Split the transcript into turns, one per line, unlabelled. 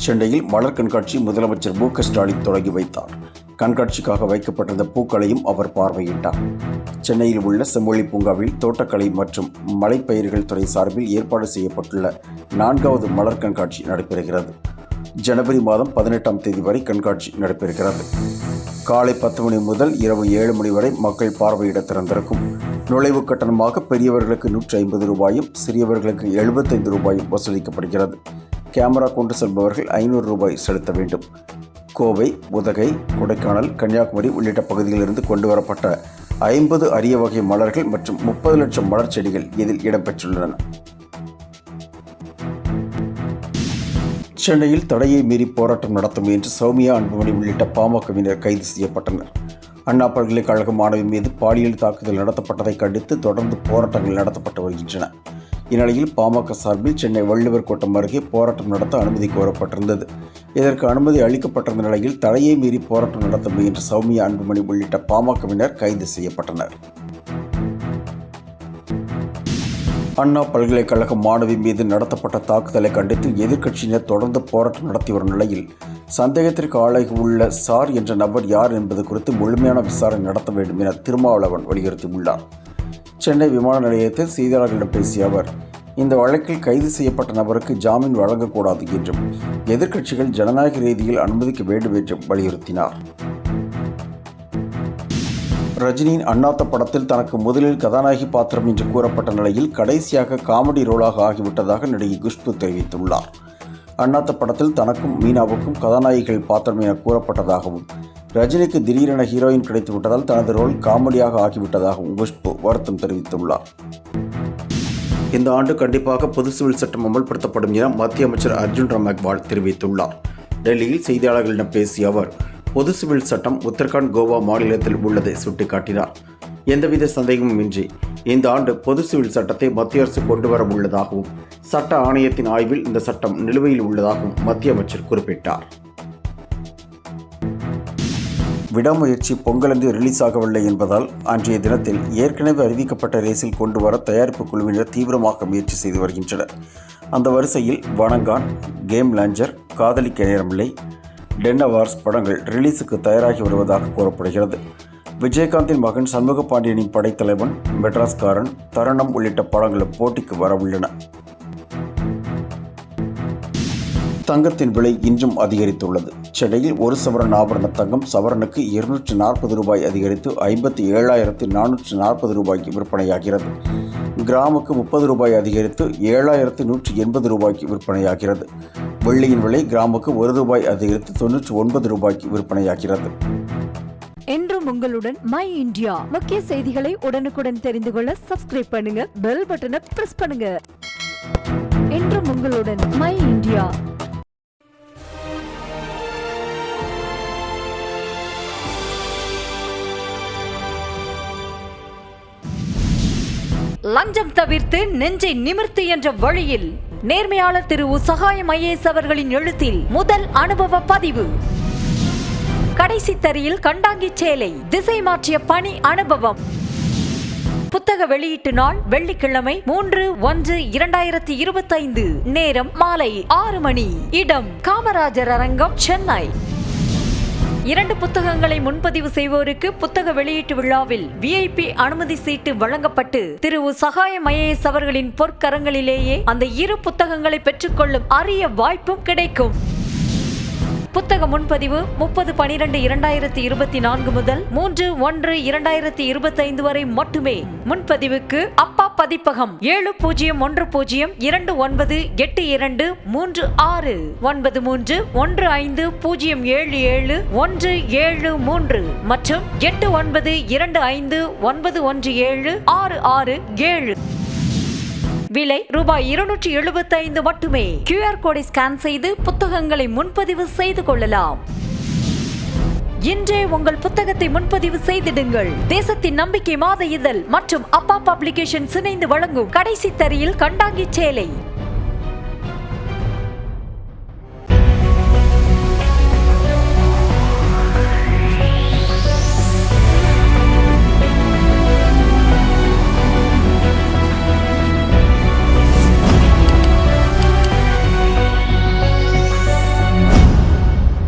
சென்னையில் மலர் கண்காட்சி முதலமைச்சர் மு.க.ஸ்டாலின் தொடங்கி வைத்தார். கண்காட்சிக்காக வைக்கப்பட்டிருந்த பூக்களையும் அவர் பார்வையிட்டார். சென்னையில் உள்ள செம்மொழி பூங்காவில் தோட்டக்கலை மற்றும் மலைப்பயிர்கள் துறை சார்பில் ஏற்பாடு செய்யப்பட்டுள்ள 4வது மலர் கண்காட்சி நடைபெறுகிறது. ஜனவரி மாதம் 18ஆம் தேதி வரை கண்காட்சி நடைபெறுகிறது. காலை 10 மணி முதல் இரவு 7 மணி வரை மக்கள் பார்வையிட திறந்திருக்கும். நுழைவு கட்டணமாக பெரியவர்களுக்கு 150 ரூபாயும் சிறியவர்களுக்கு 75 ரூபாயும் வசூலிக்கப்படுகிறது. கேமரா கொண்டு செல்பவர்கள் 500 ரூபாய் செலுத்த வேண்டும். கோவை, உதகை, கொடைக்கானல், கன்னியாகுமரி உள்ளிட்ட பகுதிகளிலிருந்து கொண்டுவரப்பட்ட 50 அரிய வகை மலர்கள் மற்றும் 30 லட்சம் மலர் செடிகள் இதில் இடம்பெற்றுள்ளன. சென்னையில் தடையை மீறி போராட்டம் நடத்தும் என்று சௌமியா அன்புமணி உள்ளிட்ட பாமகவினர் கைது செய்யப்பட்டனர். அண்ணா பல்கலைக்கழக மாணவி மீது பாலியல் தாக்குதல் நடத்தப்பட்டதை கண்டித்து தொடர்ந்து போராட்டங்கள் நடத்தப்பட்டு வருகின்றன. இந்நிலையில் பாமக சார்பில் சென்னை வள்ளுவர் கோட்டம் அருகே போராட்டம் நடத்த அனுமதி கோரப்பட்டிருந்தது. இதற்கு அனுமதி அளிக்கப்பட்டிருந்த நிலையில் தடையை மீறி போராட்டம் நடத்த முயன்ற சௌமியா அன்புமணி உள்ளிட்ட பாமகவினர் கைது செய்யப்பட்டனர். அண்ணா பல்கலைக்கழக மாணவி மீது நடத்தப்பட்ட தாக்குதலை கண்டித்து எதிர்க்கட்சியினர் தொடர்ந்து போராட்டம் நடத்தி வரும் நிலையில் சந்தேகத்திற்கு ஆளாகி உள்ள சார் என்ற நபர் யார் என்பது குறித்து முழுமையான விசாரணை நடத்த வேண்டும் என திருமாவளவன் வலியுறுத்தியுள்ளார். சென்னை விமான நிலையத்தில் செய்தியாளர்களிடம் பேசிய அவர், இந்த வழக்கில் கைது செய்யப்பட்ட நபருக்கு ஜாமீன் வழங்கக்கூடாது என்றும் எதிர்க்கட்சிகள் ஜனநாயக ரீதியில் அனுமதிக்க வேண்டும் என்றும் வலியுறுத்தினார். ரஜினியின் அண்ணாத்த படத்தில் தனக்கு முதலில் கதாநாயகி பாத்திரம் என்று கூறப்பட்ட நிலையில் கடைசியாக காமெடி ரோலாக ஆகிவிட்டதாக நடிகை குஷ்பு தெரிவித்துள்ளார். அண்ணாத்த படத்தில் தனக்கும் மீனாவுக்கும் கதாநாயகிகள் பாத்திரம் என கூறப்பட்டதாகவும் ரஜினிக்கு திடீரென ஹீரோயின் கிடைத்துவிட்டதால் தனது ரோல் காமெடியாக ஆகிவிட்டதாகவும் குஷ்பு வருத்தம் தெரிவித்துள்ளார். இந்த ஆண்டு கண்டிப்பாக பொது சிவில் சட்டம் அமல்படுத்தப்படும் என மத்திய அமைச்சர் அர்ஜுன் ராம் மெக்வால் தெரிவித்துள்ளார். டெல்லியில் செய்தியாளர்களிடம் பேசிய அவர், பொது சிவில் சட்டம் உத்தரகாண்ட், கோவா மாநிலத்தில் உள்ளதை சுட்டிக்காட்டினார். எந்தவித சந்தேகமுமின்றி இந்த ஆண்டு பொது சிவில் சட்டத்தை மத்திய அரசு கொண்டு வர உள்ளதாகவும் சட்ட ஆணையத்தின் ஆய்வில் இந்த சட்டம் நிலுவையில் உள்ளதாகவும் மத்திய அமைச்சர் குறிப்பிட்டார். விடாமுயற்சி பொங்கலன்று ரிலீஸ் ஆகவில்லை என்பதால் அன்றைய தினத்தில் ஏற்கனவே அறிவிக்கப்பட்ட ரேஸில் கொண்டு வர தயாரிப்பு குழுவினர் தீவிரமாக முயற்சி செய்து வருகின்றனர். அந்த வரிசையில் வணங்கான், கேம் லாஞ்சர், காதலிக்க நேரமில்லை, டென் அவார்ஸ் படங்கள் ரிலீஸுக்கு தயாராகி வருவதாக கூறப்படுகிறது. விஜயகாந்தின் மகன் சண்முக பாண்டியனின் படைத்தலைவன், மெட்ராஸ்காரன், தருணம் உள்ளிட்ட படங்களும் போட்டிக்கு வரவுள்ளன. தங்கத்தின் விலை இன்றும் அதிகரித்துள்ளது. சென்னையில் ஒரு சவரன் ஆபரண தங்கம் சவரனுக்கு 240 ரூபாய் அதிகரித்து 57,440 ரூபாய்க்கு விற்பனையாகிறது. கிராமுக்கு 30 ரூபாய் அதிகரித்து 7,180 ரூபாய்க்கு விற்பனையாகிறது. வெள்ளியின் விலை கிராமுக்கு 1 ரூபாய் அதிகரித்து 99 ரூபாய்க்கு விற்பனையாகிறது.
என்றும் உங்களுடன் மை இந்தியா. முக்கிய செய்திகளை உடனுக்குடன் தெரிந்து கொள்ள சப்ஸ்கிரைப் பண்ணுங்க, பெல் பட்டனை பிரஸ் பண்ணுங்க. என்றும் உங்களுடன் மை இந்தியா. லஞ்சம் தவிர்த்து நெஞ்சை நிமிர்த்து என்ற வழியில் நேர்மையாளர் திரு சகாயம் ஐஏஎஸ் அவர்களின் எழுத்தில் முதல் அனுபவ பதிவு. கடைசி தரியில் கண்டாங்கி சேலை திசை மாற்றிய பணி அனுபவம். புத்தக வெளியீட்டு நாள் வெள்ளிக்கிழமை 3/1/2025. நேரம் மாலை 6 மணி. இடம் காமராஜர் அரங்கம், சென்னை. 2 புத்தகங்களை முன்பதிவு செய்வோருக்கு புத்தக வெளியீட்டு விழாவில் VIP அனுமதி சீட்டு வழங்கப்பட்டு திரு சகாயம் ஐஏஎஸ் அவர்களின் பொற்கரங்களிலேயே அந்த 2 புத்தகங்களை பெற்றுக்கொள்ளும் அரிய வாய்ப்பும் கிடைக்கும். புத்தக முன்பதிவு 30/12/2024 முதல் 3/1/2025 வரை மட்டுமே. முன்பதிவுக்கு அப்பா பதிப்பகம் 701082929315077173 மற்றும் 8925917667. விலை ரூபாய் 275 மட்டுமே. QR கோடை ஸ்கேன் செய்து புத்தகங்களை முன்பதிவு செய்து கொள்ளலாம். இன்றே உங்கள் புத்தகத்தை முன்பதிவு செய்திடுங்கள். தேசத்தின் நம்பிக்கை மாத இதழ் மற்றும் அப்பா பப்ளிகேஷன்ஸ் இணைந்து வழங்கும் கடைசி தரியில் கண்டாங்கி சேலை